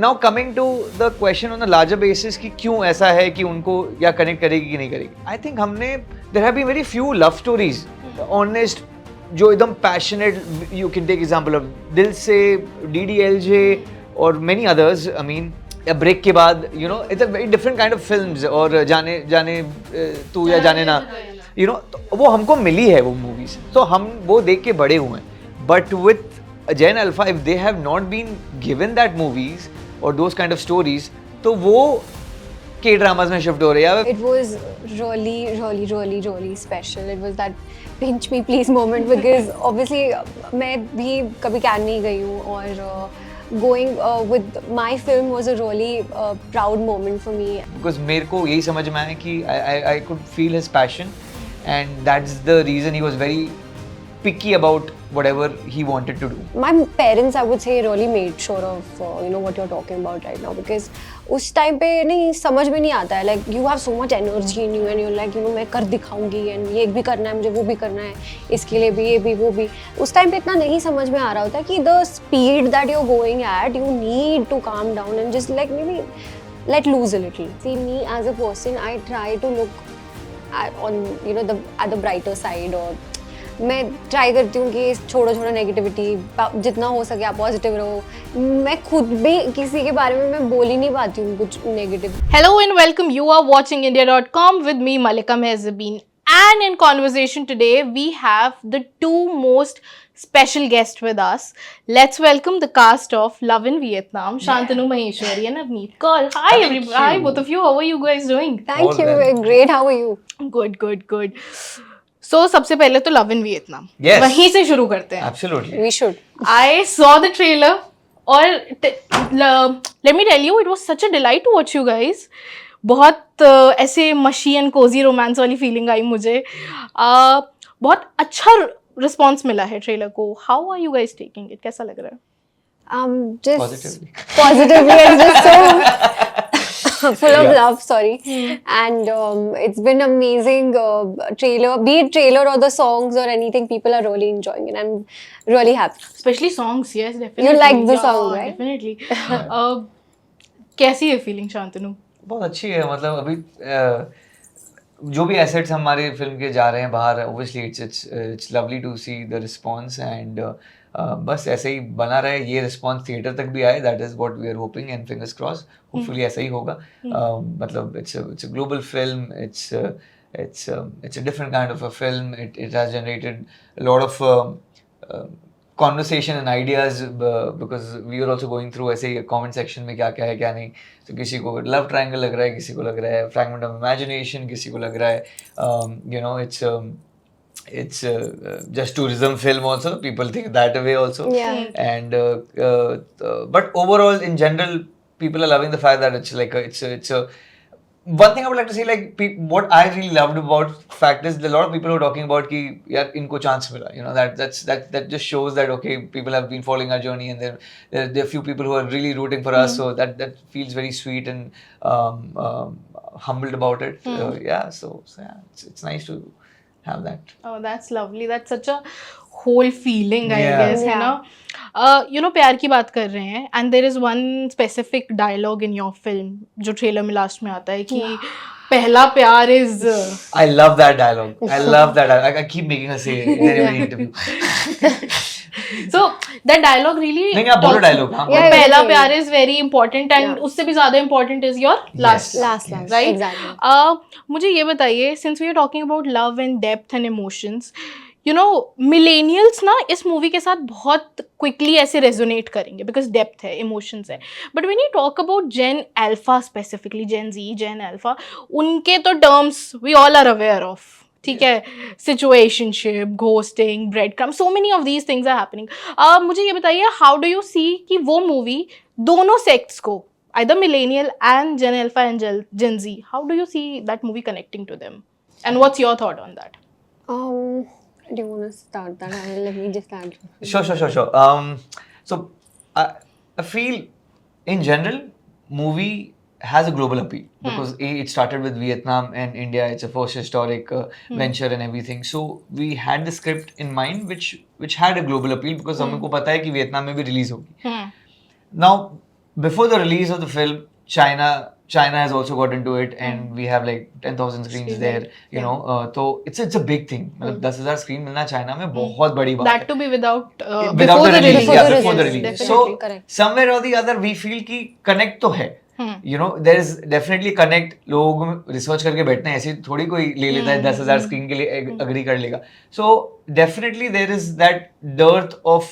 now coming to the question on a larger basis कि क्यों ऐसा है कि उनको या कनेक्ट करेगी कि नहीं करेगी. I think हमने there have been very few love stories, honest, जो एकदम passionate. You can take example of दिल से, DDLJ और many others. I mean या ब्रेक के बाद it's a very different kind of films. और जाने जाने तू या जाने ना तो वो हमको मिली है वो मूवीज, तो हम वो देख के बड़े हुए हैं. But with Gen Alpha if they have not been given that movies और दोज काइंड ऑफ स्टोरीज, तो वो के ड्रामास में शिफ्ट हो रहे हैं. It was really special. It was that pinch me please moment because obviously मैं भी कभी कैन नहीं गई हूँ और going with my film was a really proud moment for me. Because मेरे को यही समझ में आया कि I could feel his passion and that's the reason he was very picky about whatever he wanted to do. My parents, I would say, really made sure of what you're talking about right now because उस time पे नहीं समझ में नहीं आता है. Like you have so much energy in you and you're like मैं कर दिखाऊंगी and ये भी करना है मुझे, वो भी करना है, इसके लिए भी, ये भी, वो भी. उस टाइम पे इतना नहीं समझ में आ रहा होता कि the speed that you're going at, you need to calm down and just like maybe let loose a little. See me as a person, I try to look at the brighter side और मैं try करती हूँ कि छोड़ो negativity, जितना हो सके आप पॉजिटिव रहो. मैं खुद भी किसी के बारे में मैं बोल ही नहीं पाती हूँ कुछ negative. Hello and welcome. You are watching India.com with me, Malika Mehzabeen. And in conversation today, we have the two most special guests with us. Let's welcome the cast of Love in Vietnam, Shantanu Maheshwari and Avneet Kaur. Hi everybody. Hi both of you. How are you guys doing? Thank you. Great. How are you? Good. So सबसे पहले तो love in Vietnam, वहीं से शुरू करते हैं. Absolutely. We should. I saw the trailer और let me tell you, it was such a delight to watch you guys. बहुत ऐसे मशी एंड कोजी रोमांस वाली फीलिंग आई मुझे. बहुत अच्छा रिस्पॉन्स मिला है ट्रेलर को. How are you guys taking it? कैसा लग रहा है? Just positively and just so full of love, sorry. And it's been amazing trailer, be it trailer or the songs or anything, people are really enjoying it. I'm really happy. Especially songs, yes, definitely. You like the song, right? Definitely. कैसी है feeling Shantanu? बहुत अच्छी है. मतलब अभी जो भी assets हमारे फिल्म के जा रहे हैं बाहर, obviously it's lovely to see the response and बस ऐसे ही बना रहे, ये रिस्पॉन्स थिएटर तक भी आए. That is what we are hoping and fingers cross, hopefully ऐसा ही होगा. मतलब it's a global film, it's a different kind of a film. It has generated a lot of conversation and ideas because we are also going through ऐसे comment section में क्या क्या है क्या नहीं. तो किसी को love triangle लग रहा है, किसी को लग रहा है fragment of imagination, किसी को लग रहा है it's just tourism film also. People think that way also. Yeah. And but overall in general people are loving the fact that it's like it's a one thing I would like to say, like what I really loved about fact is a lot of people were talking about कि यार इनको chance मिला. That just shows that okay, people have been following our journey and there are few people who are really rooting for us, so that feels very sweet and humbled about it. So yeah, it's nice to have that. Oh, that's lovely. That's such a whole feeling, I guess, Yeah. प्यार की बात कर रहे हैं and there is one specific dialogue in your film जो trailer में last में आता है कि पहला प्यार is I love that dialogue. I keep making her say it in every interview. so that dialogue really नहीं आप बोलो dialogue. हाँ, Yeah, पहला yeah. प्यार is very important and उससे भी ज़्यादा important is your last Last, right? exactly. मुझे ये बताइए, since we are talking about love and depth and emotions, millennials ना इस मूवी के साथ बहुत क्विकली ऐसे रेजोनेट करेंगे बिकॉज डेप्थ है, इमोशंस है. But when you talk about Gen Alpha, specifically Gen Z, Gen Alpha, उनके तो terms we all are aware of. ठीक है, situationship, ghosting, breadcrumb, so many of these things are happening. मुझे ये बताइए, how do you see कि वो movie दोनों सेक्ट्स को, either millennial and Gen Alpha and Gen Z, how do you see that movie connecting to them? And what's your thought on that? Do you want to start that? Let me just add. Sure. So I feel in general movie has a global appeal because it started with Vietnam and India. It's a first historic venture and everything. So we had the script in mind which had a global appeal because हमको पता है कि Vietnam में भी release होगी. Now before the release of the film, China has also got into it, and we have like 10,000 screens Screen, there. right. You know, तो it's a big thing. मतलब 10,000 screen मिलना चाइना में बहुत बड़ी बात That है. to be without Without before the release. yeah, Before the before the release, release. definitely, So correct. somewhere or the other, we feel कि connect तो है. You know, there is definitely connect. लोग research करके बैठते हैं, ऐसे थोड़ी कोई ले लेता है 10,000 स्क्रीन के लिए अग्री कर लेगा. So definitely there is that dearth of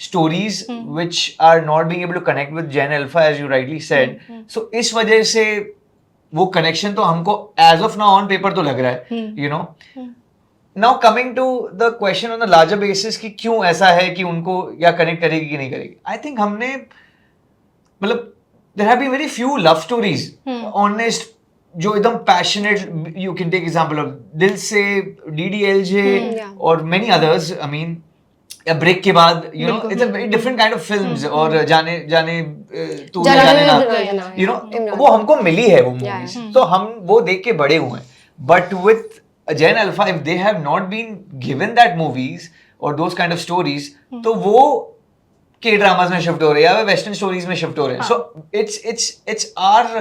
stories which are not being able to connect with Gen Alpha, as you rightly said. So इस वजह से वो connection तो हमको as of now on paper तो लग रहा है, you know. Now coming to the question on the larger basis कि क्यों ऐसा है कि उनको या कनेक्ट करेगी कि नहीं करेगी. I think हमने मतलब there have been very few love stories, honest, जो एकदम passionate. You can take example of दिल से, DDLJ, yeah. or many others. I mean, या ब्रेक के बाद, you know, it's a very different kind of films. और जाने जाने तू न जाने ना, you know, वो हमको मिली है वो movies. तो हम वो देख के बड़े हुए हैं. But with Gen Alpha, if they have not been given that movies or those kind of stories, तो वो के ड्रामास में शिफ्ट हो रहे हैं या वेस्टर्न स्टोरीज में शिफ्ट हो रहे हैं. So it's our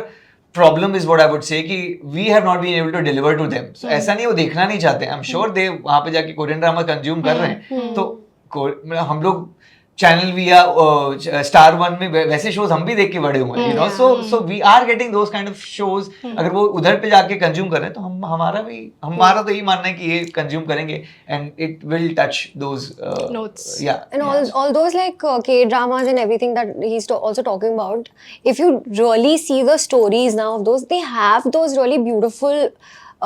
problem is what I would say कि we have not been able to deliver to them. So ऐसा नहीं वो देखना नहीं चाहते. आई एम श्योर दे वहां पे जाके कोरियन ड्रामा कंज्यूम कर रहे हैं. तो हम लोग चैनल वी या स्टार वन में वैसे शोज हम भी देख के बड़े हुए हैं, you know. So we are getting those kind of shows. अगर वो उधर पे जाके कंज्यूम कर रहे हैं तो हमारा तो यही मानना है कि ये कंज्यूम करेंगे and it will touch those Notes. या. And all those like K dramas and everything that he's also talking about, if you really see the stories now of those, they have those really beautiful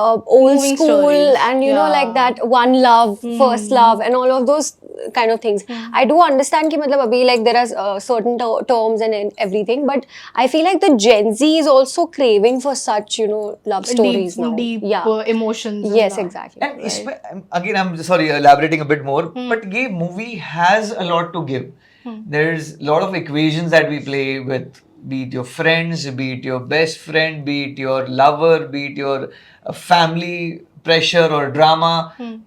old Moving school stories. and you know Yeah. like that one love, first love and all of those kind of things. I do understand कि मतलब अभी like there are certain terms and everything, but I feel like the Gen Z is also craving for such, you know, love stories now. Deep Yeah. emotions. Yes, and exactly. And again, I'm sorry, elaborating a bit more, but ये movie has a lot to give. There's a lot of equations that we play with, be it your friends, be it your best friend, be it your lover, be it your family pressure or drama.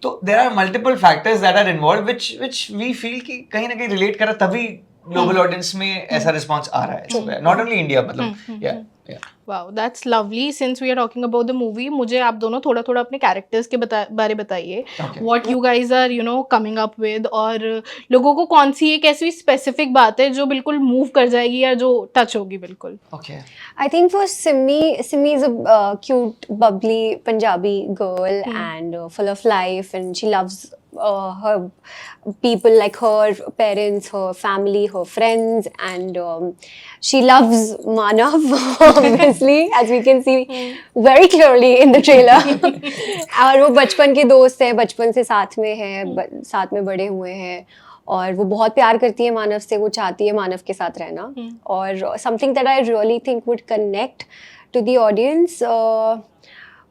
So there are multiple factors that are involved which we feel कि कहीं ना कहीं relate कर रहा, तभी global audience में ऐसा response आ रहा है इस पे. Not only India, मतलब yeah. Wow, that's lovely. Since we are talking about the movie, मुझे आप दोनों थोड़ा थोड़ा अपने कैरेक्टर्स के बारे बताइए. Okay. What you guys are, you know, coming up with, और लोगों को कौन सी एक ऐसी स्पेसिफिक बात है जो बिल्कुल मूव कर जाएगी या जो टच होगी बिल्कुल. Okay. I think for Simi is a cute, bubbly Punjabi girl and full of life, and she loves her people, like her parents, her family, her friends, and she loves Manav, obviously, as we can see very clearly in the trailer. और वो बचपन के दोस्त है, बचपन से साथ में है, साथ में बड़े हुए हैं. और वो बहुत प्यार करती है मानव से, वो चाहती है मानव के साथ रहना. और something that I really think would connect to the audience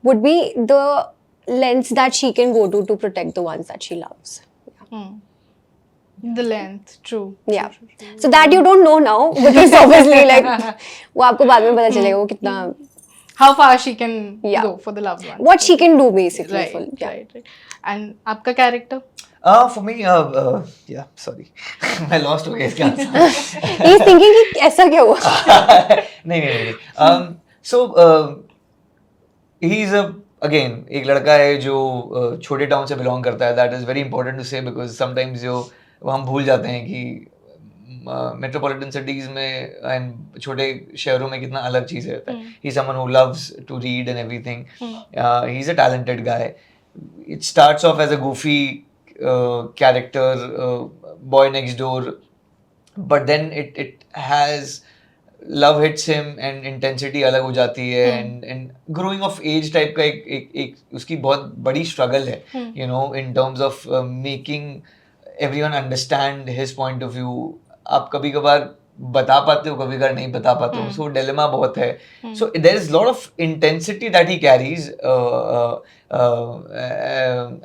would be the lengths that she can go to protect the ones that she loves. The length, true. Yeah. So that you don't know now, because obviously like वो आपको बाद में पता चलेगा वो कितना How far she can Yeah. go for the loved one. what she can do basically. Right, full, yeah. right. And आपका character? For me, yeah, sorry, मैं lost हो गया इसके आंसर. He's thinking कि ऐसा क्या हुआ? नहीं. So he's again एक लड़का है जो छोटे टाउन से बिलोंग करता है. That is very important to say because sometimes वो हम भूल जाते हैं कि मेट्रोपॉलिटन सिटीज में एंड छोटे शहरों में कितना अलग चीज़ रहता है. He's someone who loves to read and everything. He's a talented guy. It starts off as a goofy character, boy next door, but then it has love hits him and intensity अलग हो जाती है. and growing of age type का एक उसकी बहुत बड़ी struggle है, you know, in terms of making everyone understand his point of view. आप कभी कभार बता पाते हो, कभी कभार नहीं बता पाते हो. So dilemma बहुत है. So there is a lot of intensity that he carries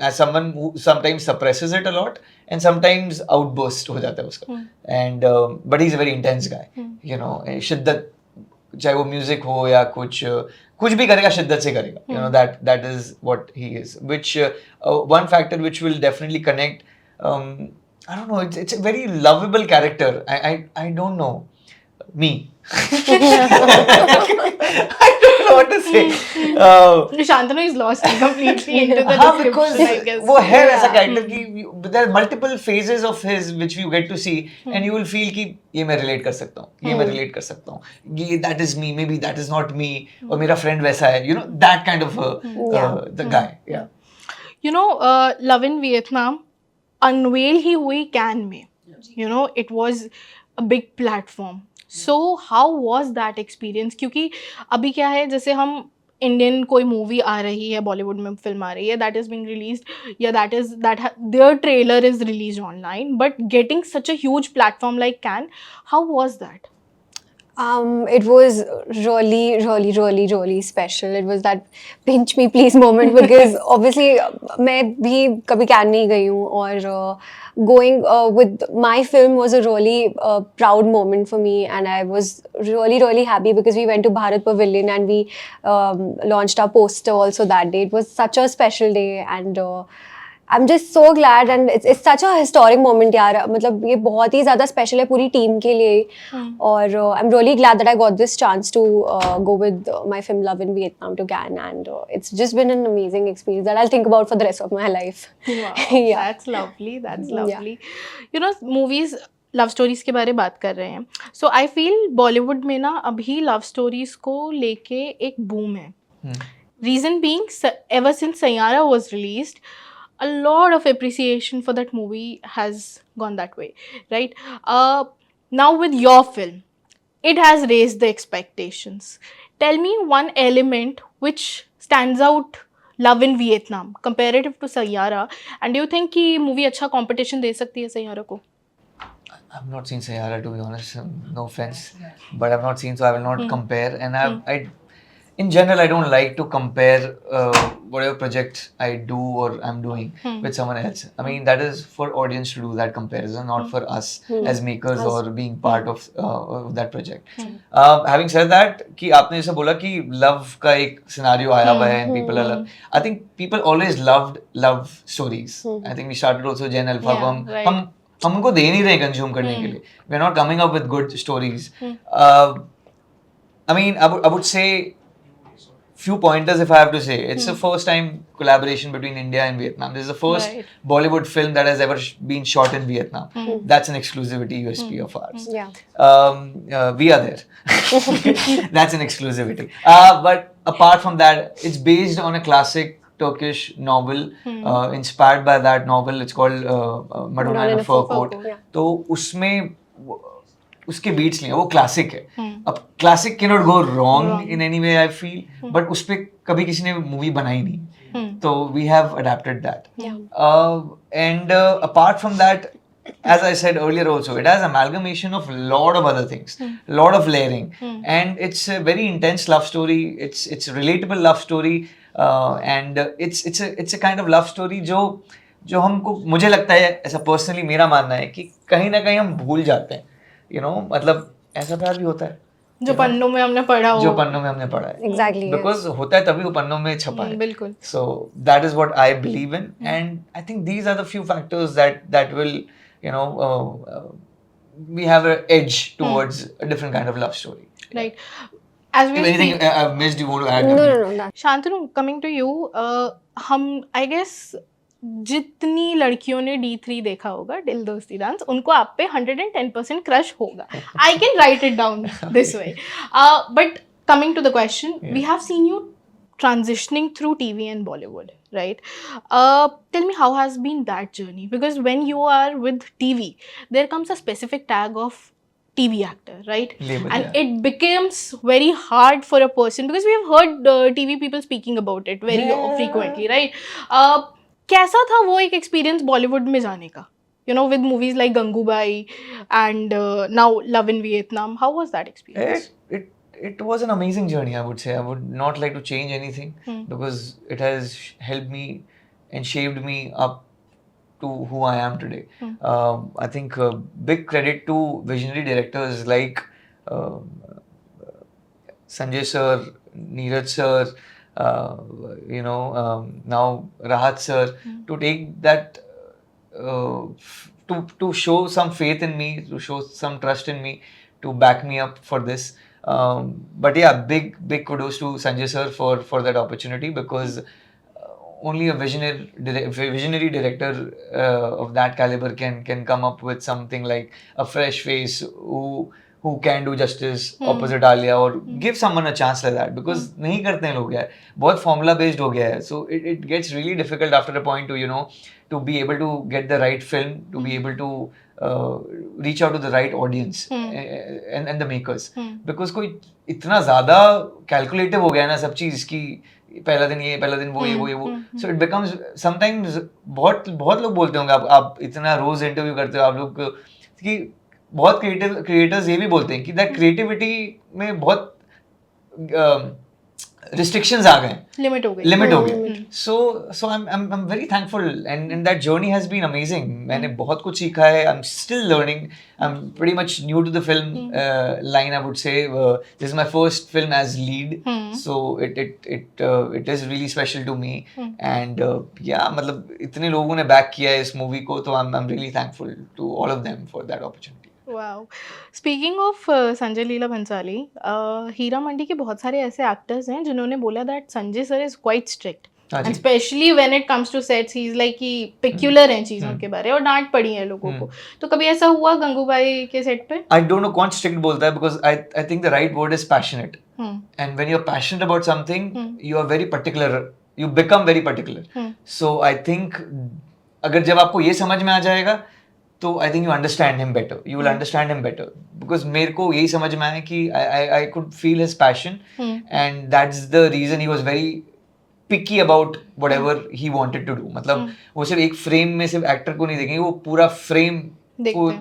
as someone who sometimes suppresses it a lot and sometimes outburst हो जाता है उसका. And but he's a very intense guy. You know, शिद्दत, चाहे वो music हो या कुछ भी करेगा शिद्दत से करेगा. You know, that is what he is. Which one factor which will definitely connect. I don't know. It's a very lovable character. I don't know. me. I don't know what to say. Shantanu is lost completely into the हाँ, because description, I guess. वो है ऐसा Yeah. character कि there are multiple phases of his which you get to see and you will feel कि ये मैं relate कर सकता हूँ, ये मैं relate कर सकता हूँ, ये that is me, maybe that is not me, और मेरा friend वैसा है, you know, that kind of Yeah. the guy, yeah. You know, Love in Vietnam unveil ही हुई कैन में. You know, it was a big platform. So how was that experience? क्योंकि अभी क्या है, जैसे हम इंडियन कोई मूवी आ रही है, बॉलीवुड में फिल्म आ रही है, दैट इज बीइंग रिलीज्ड, या there trailer is released online, but getting such a huge platform like Cannes, how was that? It was really special. It was that pinch me please moment because obviously मैं भी कभी can नहीं गई हूँ और going with my film was a really proud moment for me and I was really happy because we went to Bharat Pavilion and we launched our poster also that day. It was such a special day and I'm just so glad and it's such a historic moment यार. मतलब ये बहुत ही ज़्यादा special है पूरी team के लिए और I'm really glad that I got this chance to go with my film Love in Vietnam to Cannes and it's just been an amazing experience that I'll think about for the rest of my life. Wow, Yeah. that's lovely, that's Yeah. lovely. You know, movies love stories के बारे में बात कर रहे हैं, सो I feel Bollywood में ना अभी लव स्टोरीज को लेके एक बूम है. Reason being, ever since Sayara was released, a lot of appreciation for that movie has gone that way, right? Now with your film, it has raised the expectations. Tell me one element which stands out Love in Vietnam comparative to Sayara, and do you think कि movie अच्छा competition दे सकती है Sayara को? I've not seen Sayara, to be honest. No offense, but I've not seen, so I will not compare. And in general, I don't like to compare whatever project I do or I'm doing with someone else. I mean, that is for audience to do that comparison, not for us as makers or being part of that project. Having said that, कि आपने जैसे बोला कि love का एक scenario आया हुआ है and people are I think people always loved love stories. I think we started also Gen Alpha को हम उनको दे नहीं रहे कंज्यूम करने के लिए. We are not coming up with good stories. I mean, I would say few pointers if I have to say. It's the first time collaboration between India and Vietnam. This is the first Bollywood film that has ever been shot in Vietnam. That's an exclusivity USP of ours. Yeah. We are there. That's an exclusivity. But apart from that, it's based on a classic Turkish novel, inspired by that novel. It's called Madonna in a Fur Coat. Yeah. तो उसमें उसके beats नहीं है, वो classic है. अब classic can not go wrong in any way I feel, but उस पे कभी किसी ने मूवी बनाई नहीं, तो we have adapted that. And apart from that, as I said earlier also, it has amalgamation of lot of other things, lot of layering, and it's a very intense love story. It's relatable love story, and it's a kind of love story जो हमको, मुझे लगता है, ऐसा personally मेरा मानना है कि कहीं ना कहीं हम भूल जाते हैं, you know, मतलब ऐसा प्यार भी होता है जो पन्नों में हमने पढ़ा हो, जो पन्नों में हमने पढ़ा है. Exactly. Because होता है तभी वो पन्नों में छपा है. बिल्कुल. So that is what I believe in, and I think these are the few factors that will, you know, we have an edge towards a different kind of love story. Right. As we If anything I've missed, you want to add? No. Shantanu, coming to you, हम I guess जितनी लड़कियों ने D3 देखा होगा, दिल दोस्ती dance, उनको आप पे 110% क्रश होगा. I can write it down this way. But coming to the question, we have seen you transitioning through TV and Bollywood, right? Tell me, how has been that journey? Because when you are with TV, there comes a specific tag of TV actor, right? Label, and yeah. it becomes very hard for a person, because we have heard TV people speaking about it very frequently, right? कैसा था वो एक experience Bollywood में जाने का, you know, with movies like Gangubai and now Love in Vietnam? How was that experience? It was an amazing journey, I would say. I would not like to change anything because it has helped me and shaped me up to who I am today. I think big credit to visionary directors like Sanjay sir, Neeraj sir, you know, now Rahat sir, to take that, to show some faith in me, to show some trust in me, to back me up for this. But yeah, big kudos to Sanjay sir for that opportunity, because only a visionary director of that caliber can come up with something like a fresh face who can do justice opposite Alia, or give someone a chance like that, because नहीं करते हैं लोग यार, बहुत formula based हो गया है, so it gets really difficult after a point to to be able to get the right film, to be able to reach out to the right audience and the makers, because कोई इतना ज़्यादा calculative हो गया है ना सब चीज़ की, पहला दिन ये, पहला दिन वो, ये वो, so it becomes sometimes बहुत लोग बोलते होंगे, आप इतना रोज इंटरव्यू करते हो आप लोग कि बहुत क्रिएटर्स ये भी बोलते हैं कि दैट क्रिएटिविटी में बहुत restrictions आ गए, लिमिट हो गई. so I'm very thankful, and that journey has been amazing. मैंने बहुत कुछ सीखा है. I'm still learning. I'm pretty much new to the film line, I would say. This is my first film as lead, so it is really special to me. And yeah, मतलब इतने लोगों ने back किया है इस movie को, तो I'm really thankful to all of them for that opportunity. Wow. Speaking of Sanjay Leela Bhansali, Heera Mandi के बहुत सारे ऐसे एक्टर्स हैं जिन्होंने बोला that Sanjay sir is quite strict, and especially when it comes to sets he is like कि पेक्युलर हैं चीज़ों के बारे, और डांट पड़ी है लोगों को. तो कभी ऐसा हुआ गंगूबाई के सेट पे? I don't know कौन स्ट्रिक्ट बोलता है, because I think the right word is passionate. And when you're passionate about something, you are very particular. You become very particular. So I think अगर जब आपको ये समझ में आ जाएगा, तो I think you understand him better. You will understand him better, because मेरे को यही समझ में आया कि I could feel his passion, and that's the reason he was very picky about whatever he wanted to do. मतलब वो सिर्फ एक फ्रेम में सिर्फ एक्टर को नहीं देखेंगे, वो पूरा फ्रेम को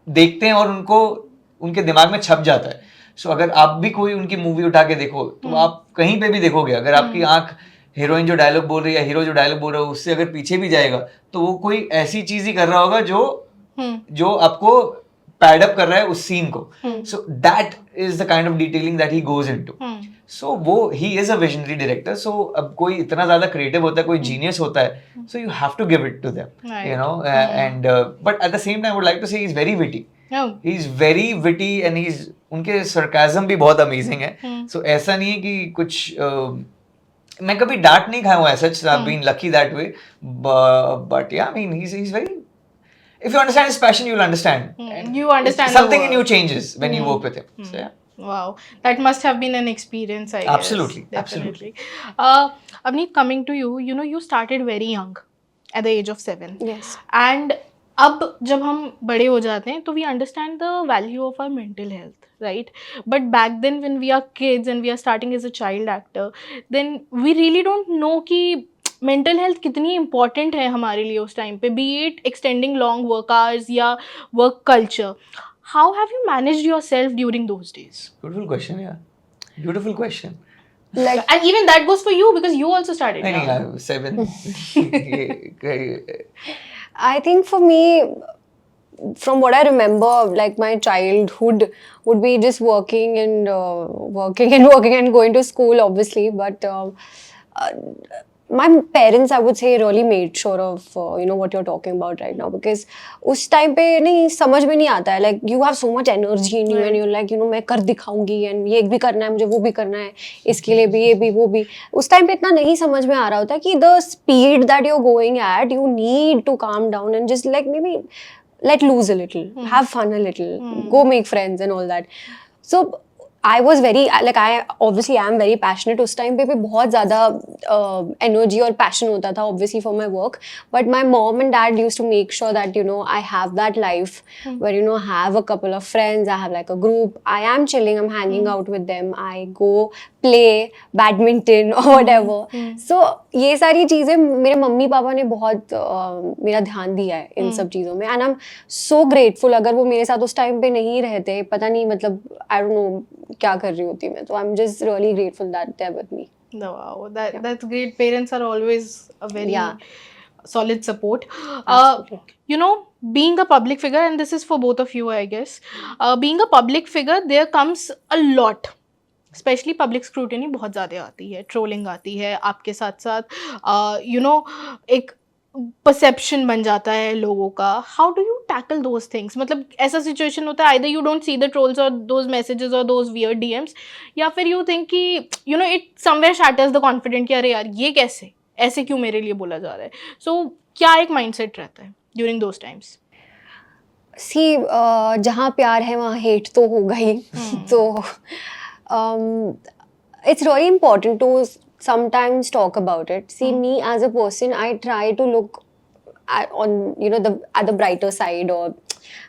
देखते हैं और उनको उनके दिमाग में छप जाता है. सो अगर आप भी कोई उनकी मूवी उठा के देखो, तो आप कहीं पे भी देखोगे, अगर आपकी आंख हीरोइन जो डायलॉग बोल रही है या हीरो जो डायलॉग बोल रहा है उससे अगर पीछे भी जाएगा, तो वो कोई ऐसी चीज ही कर रहा होगा जो आपको पैड अप कर रहा है उस सीन को. So that is the kind of detailing that he goes into. So वो he is a visionary director. So अब कोई इतना ज्यादा क्रिएटिव होता है, कोई जीनियस होता है, so you have to give it to them, you know. And but at the same time I would like to say he is very witty. He is very witty, and he is, उनके sarcasm भी बहुत amazing है. सो ऐसा नहीं है कि कुछ मैं कभी डांट नहीं खाया हूँ ऐसा. I've been lucky that way, but yeah, I mean he's very, if you understand his passion, you'll understand. You understand something in you changes when you work with him. So yeah. Wow, that must have been an experience, I guess. Absolutely. Avneet, coming to you, you know, you started very young at the age of 7. Yes. And अब जब हम बड़े हो जाते हैं तो we understand the value of our mental health, right? But back then when we are kids and we are starting as a child actor, then we really don't know कि mental health कितनी important है हमारे लिए उस time पे, be it extending long work hours या work culture. How have you managed yourself during those days? Beautiful question, yeah. Beautiful question. Like, And even that goes for you because you also started young. I was 7. I think for me, from what I remember, like my childhood would be just working and going to school, obviously. But my parents, I would say, really made sure of what you're talking about right now, because उस time पे नहीं समझ में नहीं आता है, like you have so much energy in you and you're like मैं कर दिखाऊंगी and ये भी करना है मुझे, वो भी करना है, इसके लिए भी, ये भी, वो भी. उस time पे इतना नहीं समझ में आ रहा होता कि the speed that you're going at, you need to calm down and just like maybe let loose a little, have fun a little, go make friends and all that. So I was very, like I obviously am very passionate. उस time पे भी बहुत ज़्यादा energy और passion होता था obviously for my work. But my mom and dad used to make sure that I have that life where have a couple of friends. I have like a group. I am chilling. I'm hanging out with them. I go play badminton or whatever. So ये सारी चीज़ें मेरे mummy papa ने बहुत मेरा ध्यान दिया है इन सब चीज़ों में. And I'm so grateful. अगर वो मेरे साथ उस time पे नहीं रहते, पता नहीं मतलब I don't know क्या कर रही होती मैं. तो I'm just really grateful that they're with me. Wow, that's great. Parents are always a very solid support. You know, being a public figure, and this is for both of you, I guess. Being a public figure, there comes a lot. Specially public scrutiny बहुत ज़्यादा आती है, trolling आती है, आपके साथ साथ एक परसेप्शन बन जाता है लोगों का. How do you tackle those things? मतलब ऐसा सिचुएशन होता है either you don't see the trolls और दोज मैसेजेस और दोज वियर्ड डीएम्स, या फिर यू थिंक कि you know it somewhere shatters the confident कि अरे यार ये कैसे, ऐसे क्यों मेरे लिए बोला जा रहा है. सो क्या एक माइंडसेट रहता है ड्यूरिंग दोज टाइम्स? सी जहाँ प्यार है वहाँ हेट तो होगा ही. तो it's really important to sometimes talk about it. See, me as a person, I try to look at the brighter side, और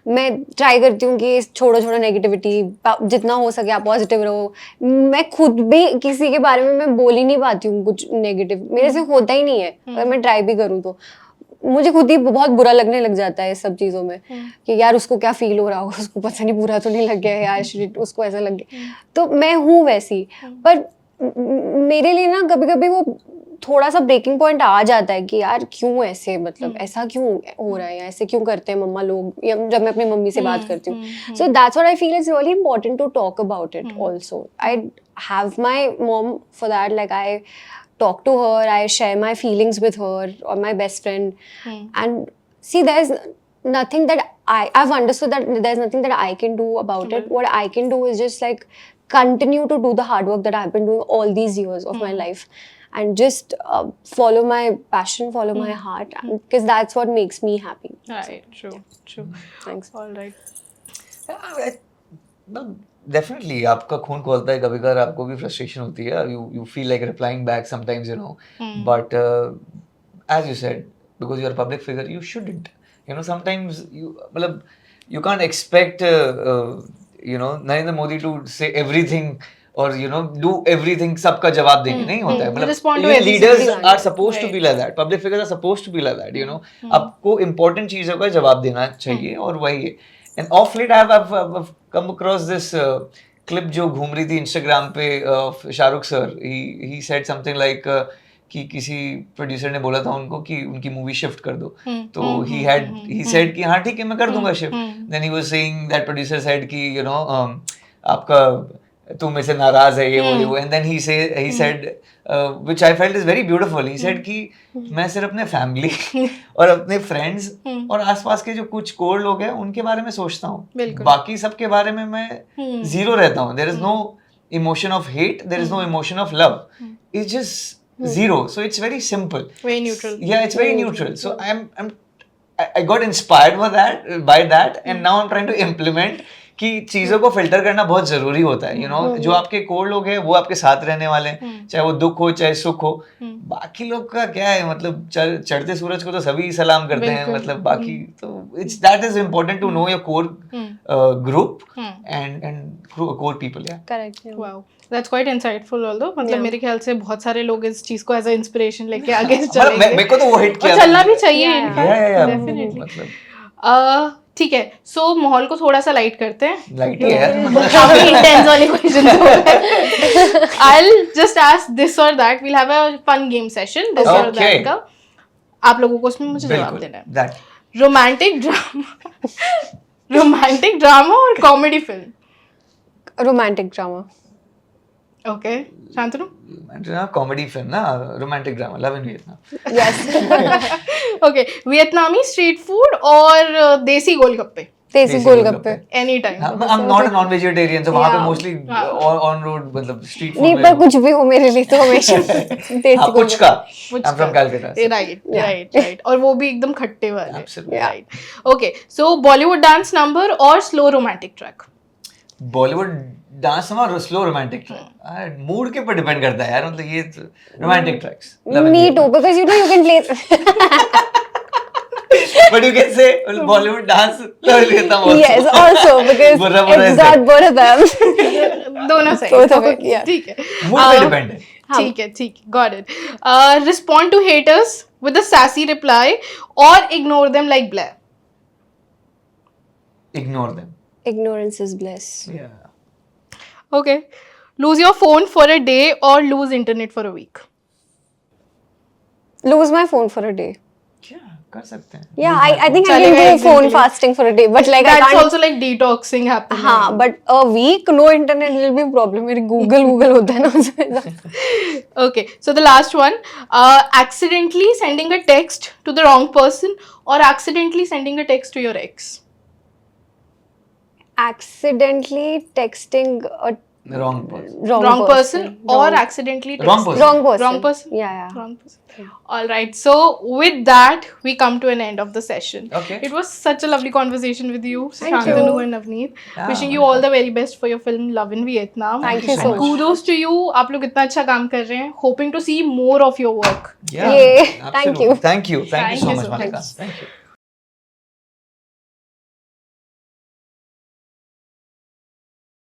मैं ट्राई करती हूँ कि छोड़ो छोड़ो नेगेटिविटी, जितना हो सके आप पॉजिटिव रहो. मैं खुद भी किसी के बारे में मैं बोल ही नहीं पाती हूँ कुछ नेगेटिव, मेरे से होता ही नहीं है. अगर मैं ट्राई भी करूँ तो मुझे खुद ही बहुत बुरा लगने लग जाता है इस सब चीज़ों में कि यार उसको क्या फील हो रहा होगा, उसको पता नहीं बुरा तो नहीं लग गया यार, shit, उसको ऐसा लग गया. तो मैं हूँ वैसी, पर मेरे लिए ना कभी कभी वो थोड़ा सा ब्रेकिंग पॉइंट आ जाता है कि यार क्यों ऐसे, मतलब ऐसा क्यों हो रहा है, या ऐसे क्यों करते हैं मम्मा लोग, या जब मैं अपनी मम्मी से बात करती हूँ. So that's what I feel it's really important to talk about it also. I have my mom for that, like I talk to her, I share my feelings with her or my best friend. And see, there's nothing that I've understood that there's nothing that I can do about it. What I can do is just like continue to do the hard work that I've been doing all these years of my life, and just follow my passion, follow my heart, because that's what makes me happy. Right, true. Thanks. All right. Definitely आपका खून खोलता है कभी कभार, आपको भी frustration होती है, you feel like replying back sometimes, you know, but as you said, because you are public figure, you shouldn't, you know, sometimes you, मतलब you can't expect you know Narendra Modi to say everything और you know do everything, सबका जवाब देंगे, नहीं होता है. मतलब leaders are supposed to be like that, public figures are supposed to be like that, you know. आपको इंपॉर्टेंट चीजों का जवाब देना चाहिए, और वही है. And off late I've come across this clip जो घूम रही थी Instagram पे, Shahrukh sir, he said something like कि किसी प्रोड्यूसर ने बोला था उनको कि उनकी मूवी शिफ्ट कर दो, तो he said कि हाँ ठीक है मैं कर दूंगा shift. then he was saying, that producer said कि you know आपका तुम मेरे से नाराज है, ये वो, and then he said which I felt is very beautiful. He said कि मैं सिर्फ अपने फैमिली और अपने फ्रेंड्स और आसपास के जो कुछ कोर लोग हैं उनके बारे में सोचता हूँ, बाकी सबके बारे में मैं जीरो रहता हूँ. There is no emotion of hate, there is no emotion of love, it's just zero. So it's very simple, Very neutral. Yeah, it's very neutral. So I got inspired by that, and now I'm trying to implement कि चीजों को filter करना बहुत जरूरी होता है. You know, जो आपके कोर लोग हैं वो आपके साथ रहने वाले हैं, चाहे वो दुख हो चाहे सुख हो. बाकी लोग का क्या है, मतलब चढ़ते सूरज को तो सभी सलाम करते हैं, मतलब बाकी तो it's that is important to know your core group and core people. या Correct. Yeah. Wow, that's quite insightful although. मतलब मेरे ख्याल से बहुत सारे लोग इस चीज को एज अ इंस्पिरेशन लेके आगे चलेंगे. मेरे को तो वो हिट किया, और चलना भी चाहिए. Yeah, Definitely. मतलब ठीक है, सो माहौल को थोड़ा सा लाइट करते हैं. लाइट ही है, काफी इंटेंस वाली क्वेश्चन हो है. I'll just ask this or that. We'll have a fun game session. This or that का आप लोगों को उसमें मुझे जवाब देना है. That. रोमांटिक ड्रामा और comedy film. Romantic drama. Okay, Shantanu. Comedy film ना, romantic drama, love in Vietnam. Yes. Okay, Vietnamese street food और desi golgappe. Desi golgappe. Any time. I'm not a non-vegetarian, so वहाँ पे Yeah. mostly on road, मतलब street food. नहीं, पर कुछ भी हो मेरे लिए तो हमेशा देसी हाँ, कुछ का. I'm from Puchka. Calcutta. Right. और वो भी एकदम खट्टे वाले. Absolutely. राइट. ओके, सो बॉलीवुड डांस नंबर और slow romantic track. Bollywood dance और स्लो रोमांटिक ट्रैक, मूड के ऊपर डिपेंड करता है यार, मतलब ये romantic tracks. Me too, because you know you can play. But you can say Bollywood dance, love in Vietnam also. Yes, also because बुर्रा it's got both of them. दोनों सही. Both of it, yeah. ठीक है. Mood पे depend है. ठीक है. Got it. Respond to haters with a sassy reply or ignore them like Blair. Ignore them. Ignorance is bliss. Yeah. Okay. Lose your phone for a day or lose internet for a week. Lose my phone for a day. Yeah, कर सकते हैं. Yeah, I think I चलेगा can एक do दिन phone के लिए. fasting for a day, but like I That's can't. also like detoxing happening. हाँ, but a week no internet will be a problem. मेरी Google होता है ना उसमें. Okay, so the last one, accidentally sending a text to the wrong person or accidentally sending a text to your ex. Accidentally texting a Wrong person. Wrong person or Wrong- accidentally Wrong texting. person. wrong person. Wrong person. Yeah, yeah. Wrong person. All right. So with that, we come to an end of the session. Okay. It was such a lovely conversation with you, Thank Shantanu you. and Navneet. Yeah, Wishing you all the very best for your film Love in Vietnam. Thank you so so much. much. Kudos to you. आप लोग इतना अच्छा काम कर रहे हैं. Hoping to see more of your work. Yeah, Yay. Thank absolutely. you. Thank you. Thank you Thank so you much, so Malika. much. Thank you.